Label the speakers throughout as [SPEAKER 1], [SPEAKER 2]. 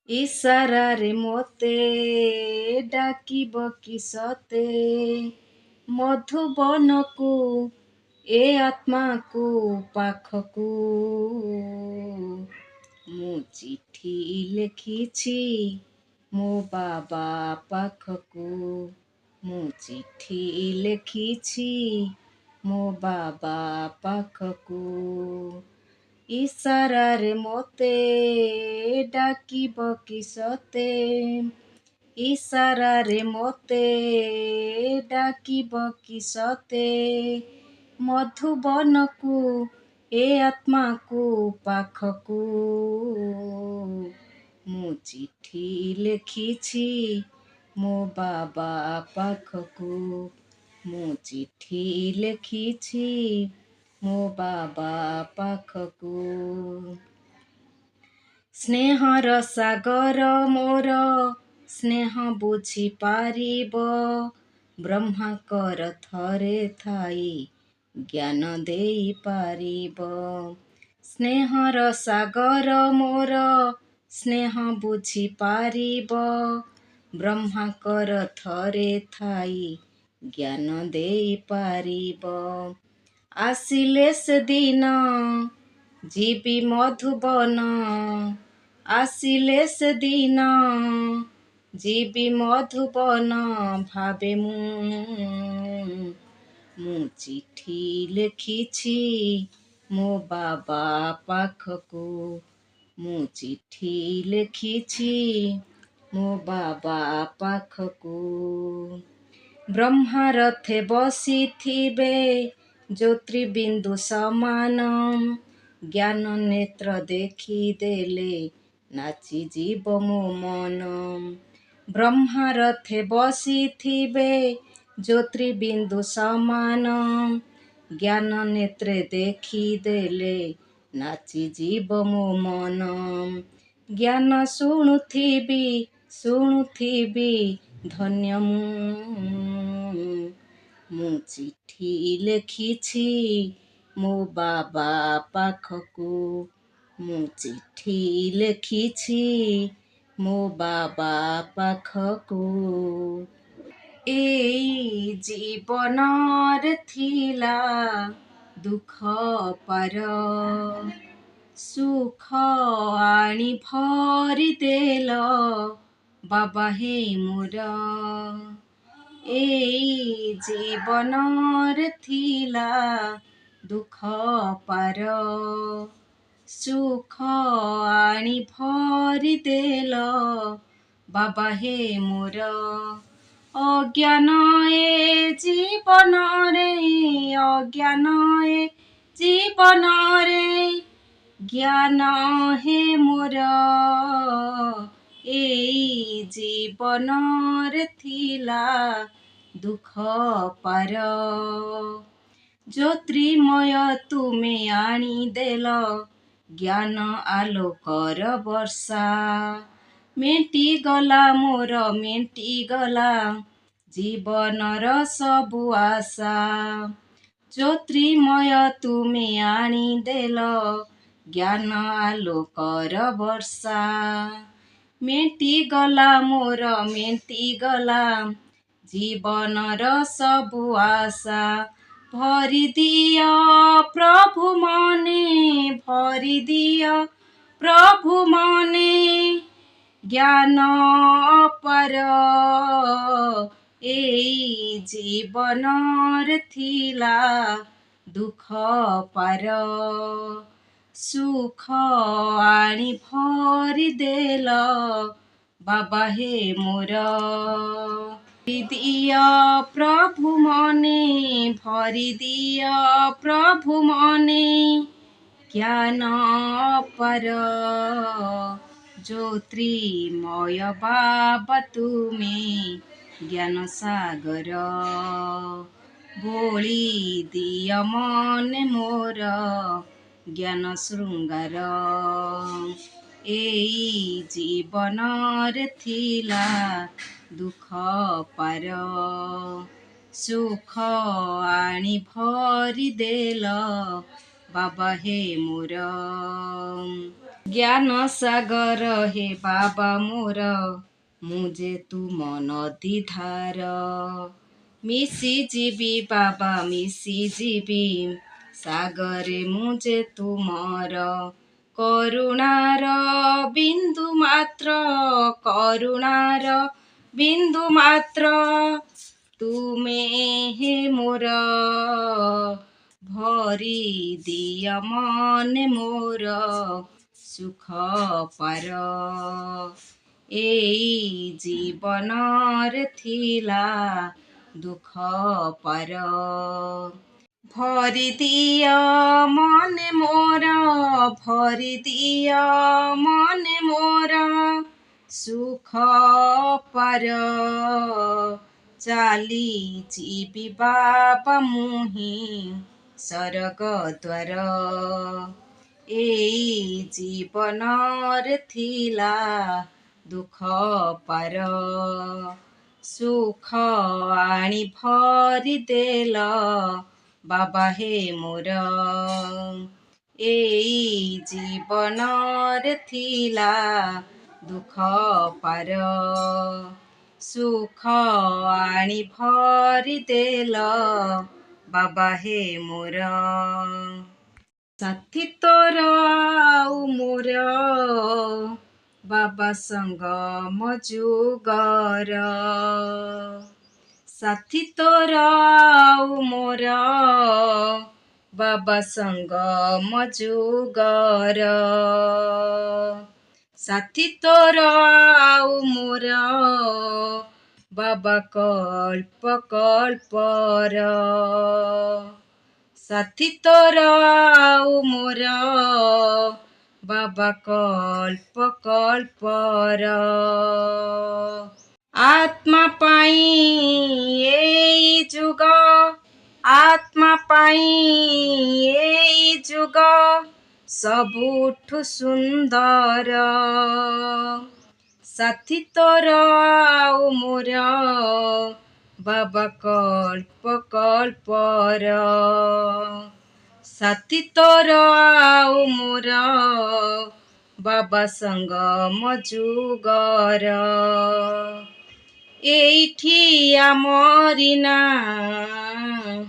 [SPEAKER 1] ଇସାରାରେ ମୋତେ ଡାକିବ କି ସତେ ମଧୁବନକୁ ଏ ଆତ୍ମାକୁ ପାଖକୁ। ମୁଁ ଚିଠି ଲେଖିଛି ମୋ ବାବା ପାଖକୁ। ମୁଁ ଚିଠି ଲେଖିଛି ମୋ ବାବା ପାଖକୁ। ଇସାରାରେ ମୋତେ ଡାକିବ କି ସତେ ଇସାରାରେ ମୋତେ ଡାକିବ କି ସତେ ମଧୁବନକୁ ଏ ଆତ୍ମାକୁ ପାଖକୁ। ମୁଁ ଚିଠି ଲେଖିଛି ମୋ ବାବା ପାଖକୁ। ମୁଁ ଚିଠି ଲେଖିଛି ମୋ ବାବା ପାଖକୁ। ସ୍ନେହର ସାଗର ମୋର ସ୍ନେହ ବୁଝିପାରିବ ବ୍ରହ୍ମାଙ୍କର ଥରେ ଥାଇ ଜ୍ଞାନ ଦେଇପାରିବ। ସ୍ନେହର ସାଗର ମୋର ସ୍ନେହ ବୁଝିପାରିବ ବ୍ରହ୍ମାଙ୍କର ଥରେ ଥାଇ ଜ୍ଞାନ ଦେଇପାରିବ। ଆସିଲେ ସେଦିନ ଯିବି ମଧୁବନ ଆସିଲେ ସେଦିନ ଯିବି ମଧୁବନ ଭାବେ ମୁଁ ଚିଠି ଲେଖିଛି ମୋ ବାବା ପାଖକୁ। ମୁଁ ଚିଠି ଲେଖିଛି ମୋ ବାବା ପାଖକୁ। ବ୍ରହ୍ମା ରଥେ ବସିଥିବେ ଜ୍ୟୋତିର୍ବିନ୍ଦୁ ସମାନ ଜ୍ଞାନ ନେତ୍ର ଦେଖିଦେଲେ ନାଚିଯିବ ମୋ ମନ। ବ୍ରହ୍ମା ରଥେ ବସିଥିବେ ଜ୍ୟୋତିର୍ବିନ୍ଦୁ ସମାନ ଜ୍ଞାନ ନେତ୍ରେ ଦେଖିଦେଲେ ନାଚିଯିବ ମୋ ମନ। ଜ୍ଞାନ ଶୁଣୁଥିବି ଧନ୍ୟ ମୁଁ ଚିଠି ଲେଖିଛି ମୋ ବାବା ପାଖକୁ। ମୁଁ ଚିଠି ଲେଖିଛି ମୋ ବାବା ପାଖକୁ। ଏଇ ଜୀବନରେ ଥିଲା ଦୁଃଖ ପାର ସୁଖ ଆଣି ଭରିଦେଲ ବାବା ହେ ମୋର। ଏଇ ଜୀବନରେ ଥିଲା ଦୁଃଖ ପାର ସୁଖ ଆଣି ଭରିଦେଲ ବାବା ହେ ମୋର। ଅଜ୍ଞାନ ଏ ଜୀବନରେ ଅଜ୍ଞାନ ଏ ଜୀବନରେ ଜ୍ଞାନ ହେ ମୋର। ଏଇ ଜୀବନରେ ଥିଲା ଦୁଃଖ ପାର ଜ୍ୟୋତିର୍ମୟ ତୁମେ ଆଣିଦେଲ ଜ୍ଞାନ ଆଲୋକର ବର୍ଷା। ମେଣ୍ଟିଗଲା ମୋର ମେଣ୍ଟିଗଲା ଜୀବନର ସବୁ ଆଶା। ଜ୍ୟୋତିର୍ମୟ ତୁମେ ଆଣିଦେଲ ଜ୍ଞାନ ଆଲୋକର ବର୍ଷା। ମେଣ୍ଟିଗଲା ମୋର ମେଣ୍ଟିଗଲା ଜୀବନର ସବୁ ଆଶା। ଭରିଦିଅ ପ୍ରଭୁ ମନେ ଭରିଦିଅ ପ୍ରଭୁ ମନେ ଜ୍ଞାନ ଅପାର। ଏଇ ଜୀବନରେ ଥିଲା ଦୁଃଖ ପାର ସୁଖ ଆଣି ଭରିଦେଲ ବାବା ହେ ମୋର। ଭରିଦିଅ ପ୍ରଭୁ ମନେ ଭରିଦିଅ ପ୍ରଭୁ ମନେ ଜ୍ଞାନ ଅପାର। ଜ୍ୟୋତିର୍ମୟ ବାବା ତୁମେ ଜ୍ଞାନ ସାଗର ବୋଳି ଦିଅ ମନେ ମୋର ଜ୍ଞାନ ଶୃଙ୍ଗାର। ଏଇ ଜୀବନରେ ଥିଲା ଦୁଃଖ ପାର ସୁଖ ଆଣି ଭରିଦେଲ ବାବା ହେ ମୋର। ଜ୍ଞାନ ସାଗର ହେ ବାବା ମୋର, ମୁଁ ଯେ ତୁମ ନଦୀ ଧାର। ମିଶିଯିବି ବାବା ମିଶିଯିବି, ସାଗରେ ମୁଁ ଯେ ତୁମର। କରୁଣାର ବିନ୍ଦୁ ମାତ୍ର, କରୁଣାର ବିନ୍ଦୁ ମାତ୍ର, ତୁମେ ହେ ମୋର। ଭରି ଦିଅ ମନେ ମୋର, ସୁଖ ପାର। ଏଇ ଜୀବନରେ ଥିଲା ଦୁଃଖ ପାର। ଭରି ଦିଅ ମନେ ମୋର, ଭରି ଦିଅ ମନେ ମୋର, ସୁଖ ପାର। ଚାଲି ଯିବି ବାବା ମୁହିଁ ସରଗ ଦ୍ୱାର। ଏଇ ଜୀବନରେ ଥିଲା ଦୁଃଖ ପାର। ସୁଖ ଆଣି ଭରି ଦେଲ ବାବା ହେ ମୋର। ଏଇ ଜୀବନରେ ଥିଲା ଦୁଃଖ ପାର। ସୁଖ ଆଣି ଭରି ଦେଲ ବାବା ହେ ମୋର। ସାଥୀ ତୋର ଆଉ ମୋର, ବାବା ସଙ୍ଗମ ଯୁଗର। ସାଥୀ ତୋର ଆଉ ମୋର, ବାବା ସଙ୍ଗମ ଯୁଗର। ସାଥୀ ତୋର ଆଉ ମୋର, ବାବା କଳ୍ପ କଳ୍ପର। ସାଥୀ ତୋର ଆଉ ମୋର, ବାବା କଳ୍ପ କଳ୍ପର। ଆତ୍ମା ପାଇଁ ଏଇ ଯୁଗ, ଆତ୍ମା ପାଇଁ ଏଇ ଯୁଗ, ସବୁଠୁ ସୁନ୍ଦର। ସାଥୀ ତୋର ଆଉ ମୋର, ବାବା କଳ୍ପ କଳ୍ପର। ସାଥୀ ତୋର ଆଉ ମୋର, ବାବା ସଙ୍ଗମ ଯୁଗର। ଏଇଠି ଆମରି ନାଁ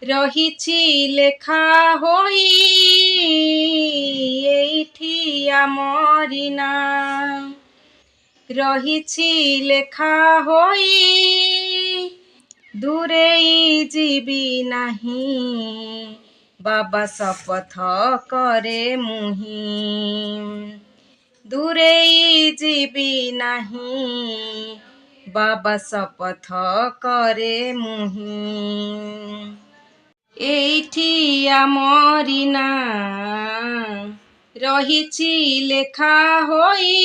[SPEAKER 1] ରହିଛି ଲେଖା ହୋଇ, ଏଇଠି ଆମରି ନାଁ ରହିଛି ଲେଖା ହୋଇ। ଦୂରେଇ ଯିବି ନାହିଁ ବାବା ଶପଥ କରେ ମୁହିଁ। ଦୂରେଇ ଯିବି ନାହିଁ ବାବା ଶପଥ କରେ ମୁହିଁ। ଏଇଠି ଆମରି ନାଁ ରହିଛି ଲେଖା ହୋଇ,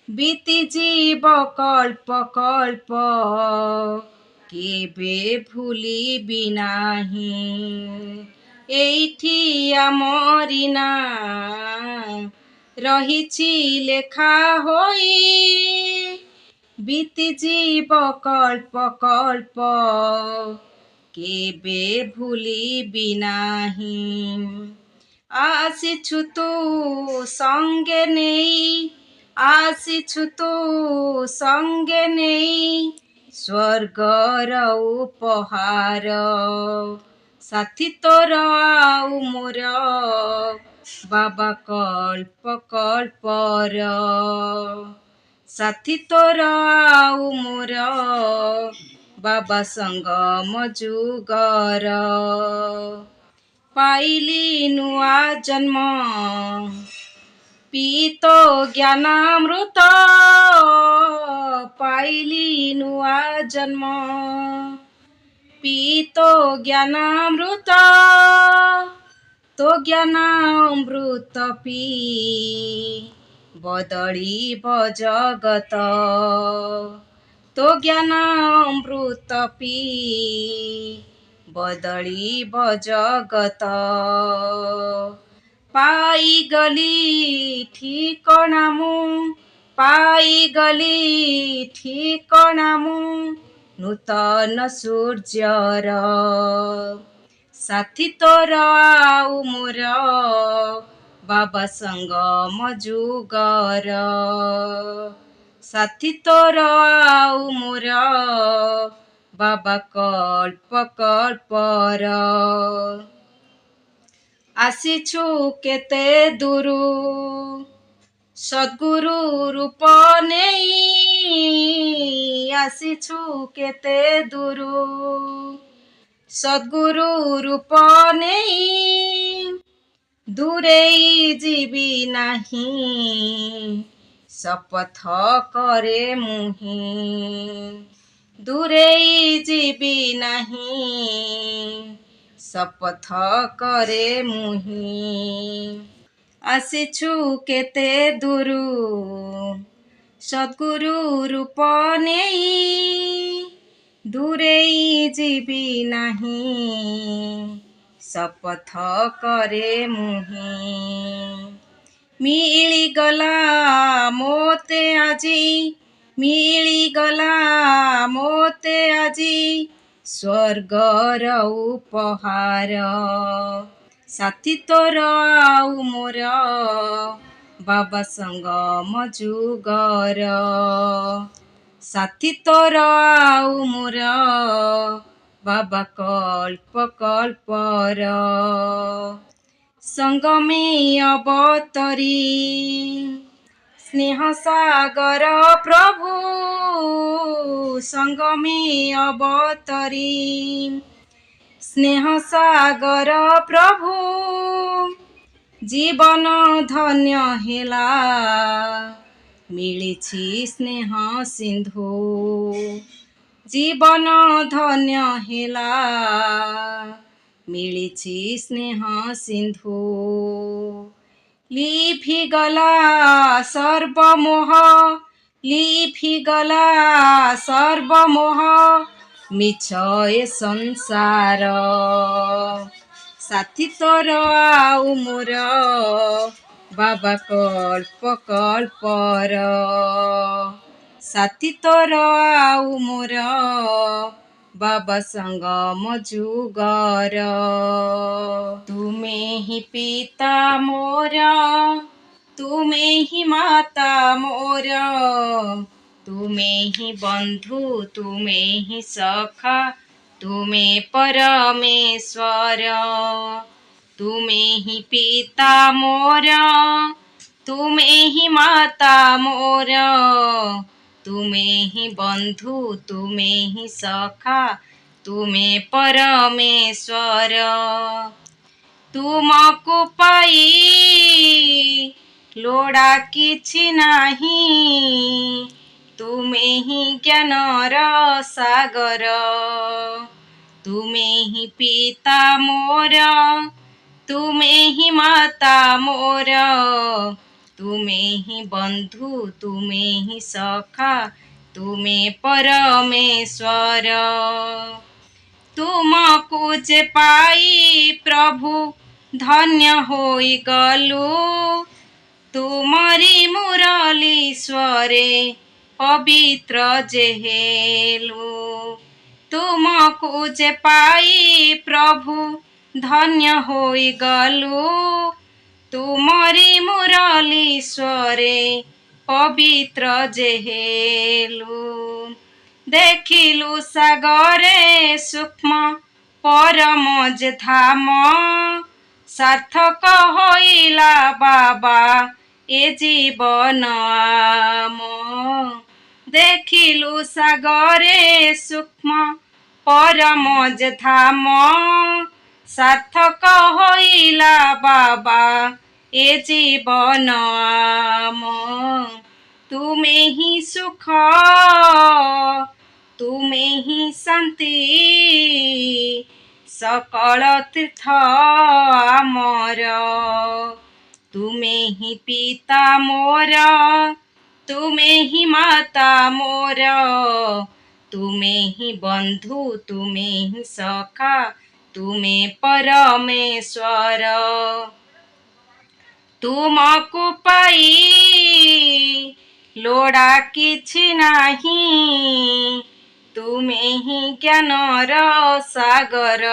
[SPEAKER 1] ବିତିଯିବ କଳ୍ପ କଳ୍ପ, କେବେ ଭୁଲିବି ନାହିଁ। ଏଇଠି ଆମରି ନାଁ ରହିଛି ଲେଖା ହୋଇ, ବିତିଯିବ କଳ୍ପ କଳ୍ପ, କେବେ ଭୁଲିବି ନାହିଁ। ଆସିଛୁ ତୁ ସଙ୍ଗେ ନେଇ, ଆସିଛୁ ତୁ ସଙ୍ଗେ ନେଇ, ସ୍ୱର୍ଗର ଉପହାର। ସାଥୀ ତୋର ଆଉ ମୋର, ବାବା କଳ୍ପ କଳ୍ପର। ସାଥୀ ତୋର ଆଉ ମୋର, ବାବା ସଙ୍ଗମ ଯୁଗର। ପାଇଲି ନୂଆ ଜନ୍ମ, ପିତୋ ଜ୍ଞାନାମୃତ। ପାଇଲି ନୂଆ ଜନ୍ମ, ପିତୋ ଜ୍ଞାନାମୃତ। ତୋ ଜ୍ଞାନାମୃତ ପିଇ ବଦଳିବ ଜଗତ। ତୋ ଜ୍ଞାନାମୃତ ପିଇ ବଦଳିବ ଜଗତ। ପାଇଗଲି ଠିକଣା ମୁଁ, ପାଇଗଲି ଠିକଣା ମୁଁ, ନୂତନ ସୂର୍ଯ୍ୟର। ସାଥୀ ତୋର ଆଉ ମୋର, ବାବା ସଙ୍ଗମ ଯୁଗର। ସାଥୀ ତୋର ଆଉ ମୋର ବାବା କଳ୍ପ କଳ୍ପର। ଆସିଛୁ କେତେ ଦୂରୁ ସଦ୍ଗୁରୁ ରୂପ ନେଇ। ଆସିଛୁ କେତେ ଦୂରୁ ସଦ୍ଗୁରୁ ରୂପ ନେଇ। ଦୂରେଇ ଯିବି ନାହିଁ ଶପଥ କରେ ମୁହିଁ। ଦୂରେଇ ଯିବି ନାହିଁ ଶପଥ କରେ ମୁହିଁ। ଆସିଛୁ କେତେ ଦୂରୁ ସଦ୍ଗୁରୁ ରୂପ ନେଇ। ଦୂରେଇ ଯିବି ନାହିଁ ଶପଥ କରେ ମୁହିଁ। ମିଳିଗଲା ମୋତେ ଆଜି, ମିଳିଗଲା ମୋତେ ଆଜି ସ୍ୱର୍ଗର ଉପହାର। ସାଥୀ ତୋର ଆଉ ମୋର ବାବା ସଙ୍ଗମ ଯୁଗର। ସାଥୀ ତୋର ଆଉ ମୋର ବାବା କଳ୍ପ କଳ୍ପର। ସଙ୍ଗମେ ଅବତରୀ ସ୍ନେହ ସାଗର ପ୍ରଭୁ। ସଙ୍ଗମେ ଅବତରୀ ସ୍ନେହ ସାଗର ପ୍ରଭୁ। ଜୀବନ ଧନ୍ୟ ହେଲା ମିଳିଛି ସ୍ନେହ ସିନ୍ଧୁ। ଜୀବନ ଧନ୍ୟ ହେଲା ମିଳିଛି ସ୍ନେହ ସିନ୍ଧୁ। ଲିଭିଗଲା ସର୍ବମୋହ, ଲିଭିଗଲା ସର୍ବମୋହ ମିଛ ଏ ସଂସାର। ସାଥୀ ତୋର ଆଉ ମୋର ବାବା କଳ୍ପ କଳ୍ପର। ସାଥୀ ତୋର ଆଉ ମୋର ବାବା ସଙ୍ଗମ ଯୁଗର। ତୁମେ ହିଁ ପିତା ମୋର, ତୁମେ ହିଁ ମାତା ମୋର। ତୁମେ ହିଁ ବନ୍ଧୁ, ତୁମେ ହିଁ ସଖା, ତୁମେ ପରମେଶ୍ୱର। ତୁମେ ହିଁ ପିତା ମୋର, ତୁମେ ହିଁ ମାତା ମୋର। ତୁମେ ହିଁ ବନ୍ଧୁ, ତୁମେ ହିଁ ସଖା, ତୁମେ ପରମେଶ୍ୱର। ତୁମକୁ ପାଇ ଲୋଡ଼ା କିଛି ନାହିଁ। ତୁମେ ହିଁ ଜ୍ଞାନର ସାଗର। ତୁମେ ହିଁ ପିତା ମୋର, ତୁମେ ହିଁ ମାତା ମୋର। ତୁମେ ହିଁ ବନ୍ଧୁ, ତୁମେ ହିଁ ସଖା, ତୁମେ ପରମେଶ୍ୱର। ତୁମକୁ ଯେ ପାଇ ପ୍ରଭୁ ଧନ୍ୟ ହୋଇଗଲୁ। ତୁମରି ମୁରଲି ସ୍ୱରେ ପବିତ୍ର ଯେ ହେଲୁ। ତୁମକୁ ଯେ ପାଇ ପ୍ରଭୁ ଧନ୍ୟ ହୋଇଗଲୁ। ତୁମରି ମୁରଲି ସ୍ୱରେ ପବିତ୍ର ଯେ ହେଲୁ। ଦେଖିଲୁ ସାଗରେ ସୂକ୍ଷ୍ମ ପରମ ଯେ ଧାମ। ସାର୍ଥକ ହୋଇଲା ବାବା ଏ ଜୀବନ ଆମ। ଦେଖିଲୁ ସାଗରେ ସୂକ୍ଷ୍ମ ପରମ ଯେ ଧାମ। ସାର୍ଥକ ହୋଇଲା ବାବା ଏ ଜୀବନ ଆମ। ତୁମେ ହିଁ ସୁଖ, ତୁମେ ହିଁ ଶାନ୍ତି, ସକଳ ତୀର୍ଥ ଆମର। ତୁମେ ହିଁ ପିତା ମୋର, ତୁମେ ହିଁ ମାତା ମୋର। ତୁମେ ହିଁ ବନ୍ଧୁ, ତୁମେ ହିଁ ସଖା, ତୁମେ ପରମେଶ୍ୱର। ତୁମକୁ ପାଇ ଲୋଡ଼ା କିଛି ନାହିଁ। ତୁମେ ହିଁ ଜ୍ଞାନର ସାଗର।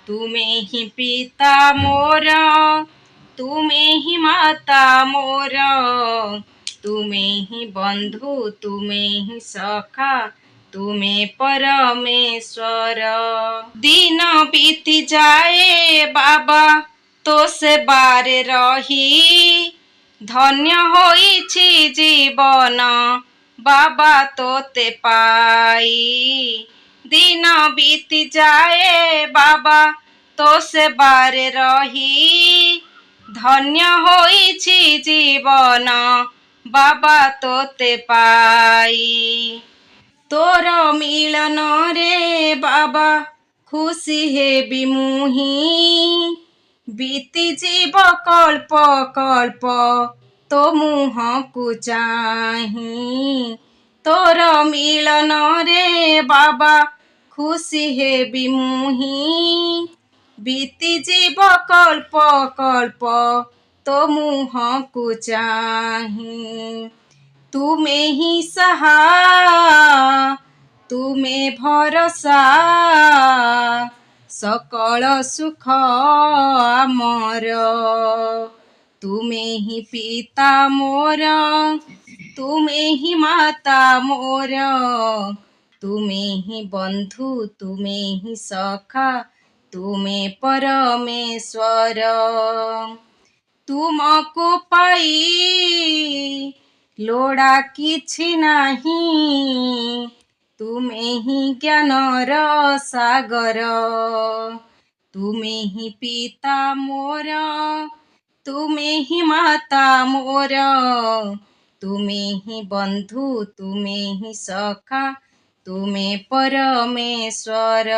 [SPEAKER 1] ତୁମେ ହିଁ ପିତା ମୋର, ତୁମେ ହିଁ ମାତା ମୋର, ତୁମେ ହିଁ ବନ୍ଧୁ, ତୁମେ ହିଁ ସଖା, ତୁମେ ପରମେଶ୍ୱର। ଦିନ ବିତି ଯାଏ ବାବା ତୋ ସେବାରେ ରହି, ଧନ୍ୟ ହୋଇଛି ଜୀବନ ବାବା ତୋତେ ପାଇ। ଦିନ ବିତି ଯାଏ ବାବା ତୋ ସେବାରେ ରହି, ଧନ୍ୟ ହୋଇଛି ଜୀବନ ବାବା ତୋତେ ପାଇ। ତୋର ମିଳନରେ ବାବା ଖୁସି ହେବି ମୁହିଁ, ବିତିଯିବ କଳ୍ପ କଳ୍ପ ତୋ ମୁହଁକୁ ଚାହିଁ। ତୋର ମିଳନରେ ବାବା ଖୁସି ହେବି ମୁହିଁ, ବିତିଯିବ କଳ୍ପ କଳ୍ପ ତୋ ମୁହଁକୁ ଚାହିଁ। ତୁମେ ହିଁ ସାହା, ତୁମେ ଭରସା, ସକଳ ସୁଖ ଆମର। ତୁମେ ହିଁ ପିତା ମୋର, ତୁମେ ହିଁ ମାତା ମୋର, ତୁମେ ହିଁ ବନ୍ଧୁ, ତୁମେ ହିଁ ସଖା, ତୁମେ ପରମେଶ୍ୱର। ତୁମକୁ ପାଇ ଲୋଡ଼ା କିଛି ନାହିଁ, ତୁମେ ହିଁ ଜ୍ଞାନର ସାଗର। ତୁମେ ହିଁ ପିତା ମୋର, ତୁମେ ହିଁ ମାତା ମୋର, ତୁମେ ହିଁ ବନ୍ଧୁ, ତୁମେ ହିଁ ସଖା, ତୁମେ ପରମେଶ୍ୱର।